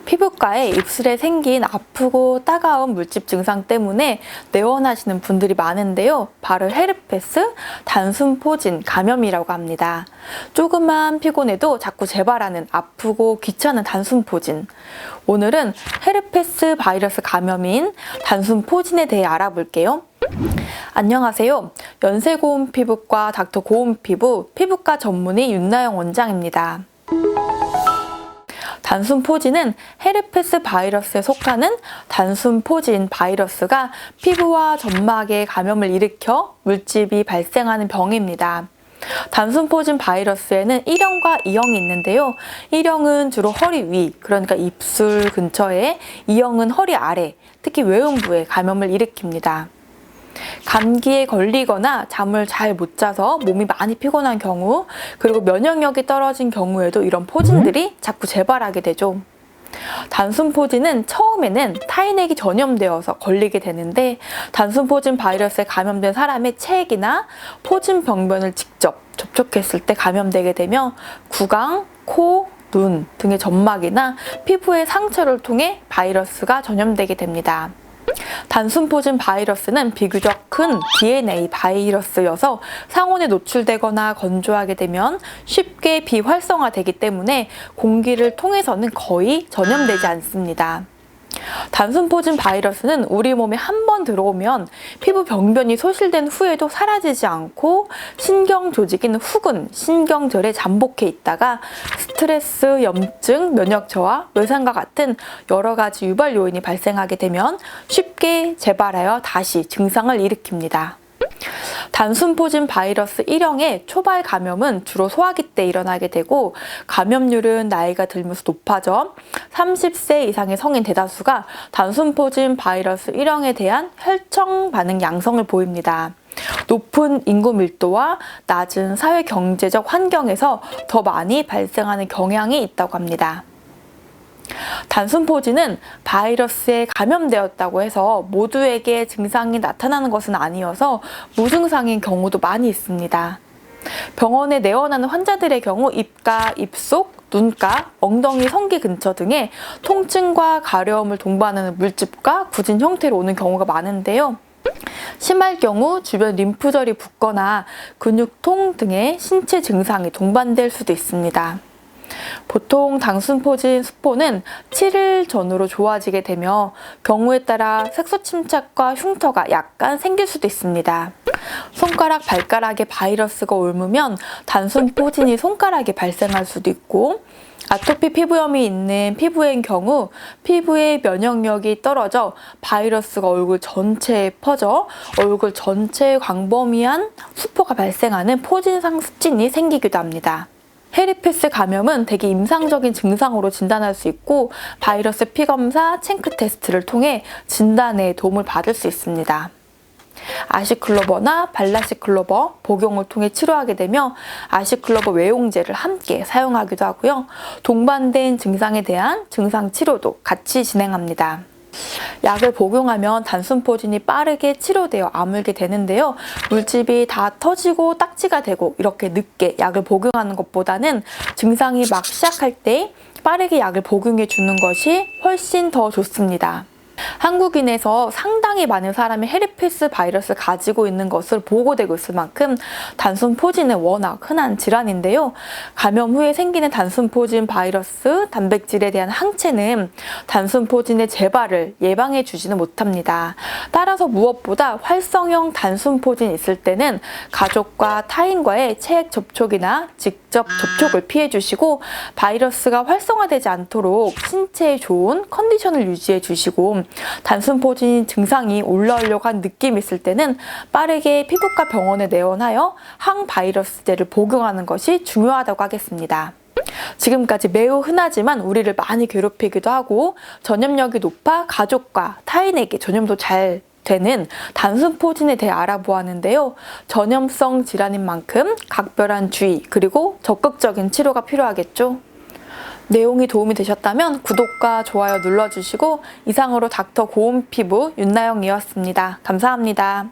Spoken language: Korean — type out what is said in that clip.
피부과에 입술에 생긴 아프고 따가운 물집 증상 때문에 내원하시는 분들이 많은데요. 바로 헤르페스 단순 포진 감염이라고 합니다. 조그만 피곤해도 자꾸 재발하는 아프고 귀찮은 단순 포진. 오늘은 헤르페스 바이러스 감염인 단순 포진에 대해 알아볼게요. 안녕하세요. 연세고운 피부과 닥터 고운 피부 피부과 전문의 윤나영 원장입니다. 단순 포진은 헤르페스 바이러스에 속하는 단순 포진 바이러스가 피부와 점막에 감염을 일으켜 물집이 발생하는 병입니다. 단순 포진 바이러스에는 1형과 2형이 있는데요. 1형은 주로 허리 위, 그러니까 입술 근처에, 2형은 허리 아래, 특히 외음부에 감염을 일으킵니다. 감기에 걸리거나 잠을 잘 못 자서 몸이 많이 피곤한 경우, 그리고 면역력이 떨어진 경우에도 이런 포진들이 자꾸 재발하게 되죠. 단순 포진은 처음에는 타인에게 전염되어서 걸리게 되는데, 단순 포진 바이러스에 감염된 사람의 체액이나 포진 병변을 직접 접촉했을 때 감염되게 되며 구강, 코, 눈 등의 점막이나 피부의 상처를 통해 바이러스가 전염되게 됩니다. 단순 포진 바이러스는 비교적 큰 DNA 바이러스여서 상온에 노출되거나 건조하게 되면 쉽게 비활성화되기 때문에 공기를 통해서는 거의 전염되지 않습니다. 단순 포진 바이러스는 우리 몸에 한 번 들어오면 피부 병변이 소실된 후에도 사라지지 않고 신경 조직인 후근, 신경절에 잠복해 있다가 스트레스, 염증, 면역 저하, 외상과 같은 여러 가지 유발 요인이 발생하게 되면 쉽게 재발하여 다시 증상을 일으킵니다. 단순 포진 바이러스 1형의 초발 감염은 주로 소화기 때 일어나게 되고, 감염률은 나이가 들면서 높아져 30세 이상의 성인 대다수가 단순 포진 바이러스 1형에 대한 혈청 반응 양성을 보입니다. 높은 인구 밀도와 낮은 사회 경제적 환경에서 더 많이 발생하는 경향이 있다고 합니다. 단순 포진은 바이러스에 감염되었다고 해서 모두에게 증상이 나타나는 것은 아니어서 무증상인 경우도 많이 있습니다. 병원에 내원하는 환자들의 경우 입가, 입속, 눈가, 엉덩이 성기 근처 등의 통증과 가려움을 동반하는 물집과 굳은 형태로 오는 경우가 많은데요. 심할 경우 주변 림프절이 붓거나 근육통 등의 신체 증상이 동반될 수도 있습니다. 보통 단순 포진 수포는 7일 전후로 좋아지게 되며 경우에 따라 색소 침착과 흉터가 약간 생길 수도 있습니다. 손가락, 발가락에 바이러스가 옮으면 단순 포진이 손가락에 발생할 수도 있고, 아토피 피부염이 있는 피부인 경우 피부의 면역력이 떨어져 바이러스가 얼굴 전체에 퍼져 얼굴 전체에 광범위한 수포가 발생하는 포진상 습진이 생기기도 합니다. 헤르페스 감염은 대개 임상적인 증상으로 진단할 수 있고, 바이러스 피검사, 챙크 테스트를 통해 진단에 도움을 받을 수 있습니다. 아시클로버나 발라시클로버 복용을 통해 치료하게 되며 아시클로버 외용제를 함께 사용하기도 하고요. 동반된 증상에 대한 증상 치료도 같이 진행합니다. 약을 복용하면 단순 포진이 빠르게 치료되어 아물게 되는데요. 물집이 다 터지고 딱지가 되고 이렇게 늦게 약을 복용하는 것보다는 증상이 막 시작할 때 빠르게 약을 복용해 주는 것이 훨씬 더 좋습니다. 한국인에서 상당히 많은 사람이 헤르페스 바이러스를 가지고 있는 것으로 보고되고 있을 만큼 단순 포진은 워낙 흔한 질환인데요. 감염 후에 생기는 단순 포진 바이러스 단백질에 대한 항체는 단순 포진의 재발을 예방해 주지는 못합니다. 따라서 무엇보다 활성형 단순 포진이 있을 때는 가족과 타인과의 체액 접촉이나 직접 접촉을 피해 주시고, 바이러스가 활성화되지 않도록 신체에 좋은 컨디션을 유지해 주시고, 단순 포진 증상이 올라오려고 한 느낌이 있을 때는 빠르게 피부과 병원에 내원하여 항바이러스제를 복용하는 것이 중요하다고 하겠습니다. 지금까지 매우 흔하지만 우리를 많이 괴롭히기도 하고 전염력이 높아 가족과 타인에게 전염도 잘 되는 단순 포진에 대해 알아보았는데요. 전염성 질환인 만큼 각별한 주의 그리고 적극적인 치료가 필요하겠죠. 내용이 도움이 되셨다면 구독과 좋아요 눌러주시고, 이상으로 닥터 고운 피부 윤나영이었습니다. 감사합니다.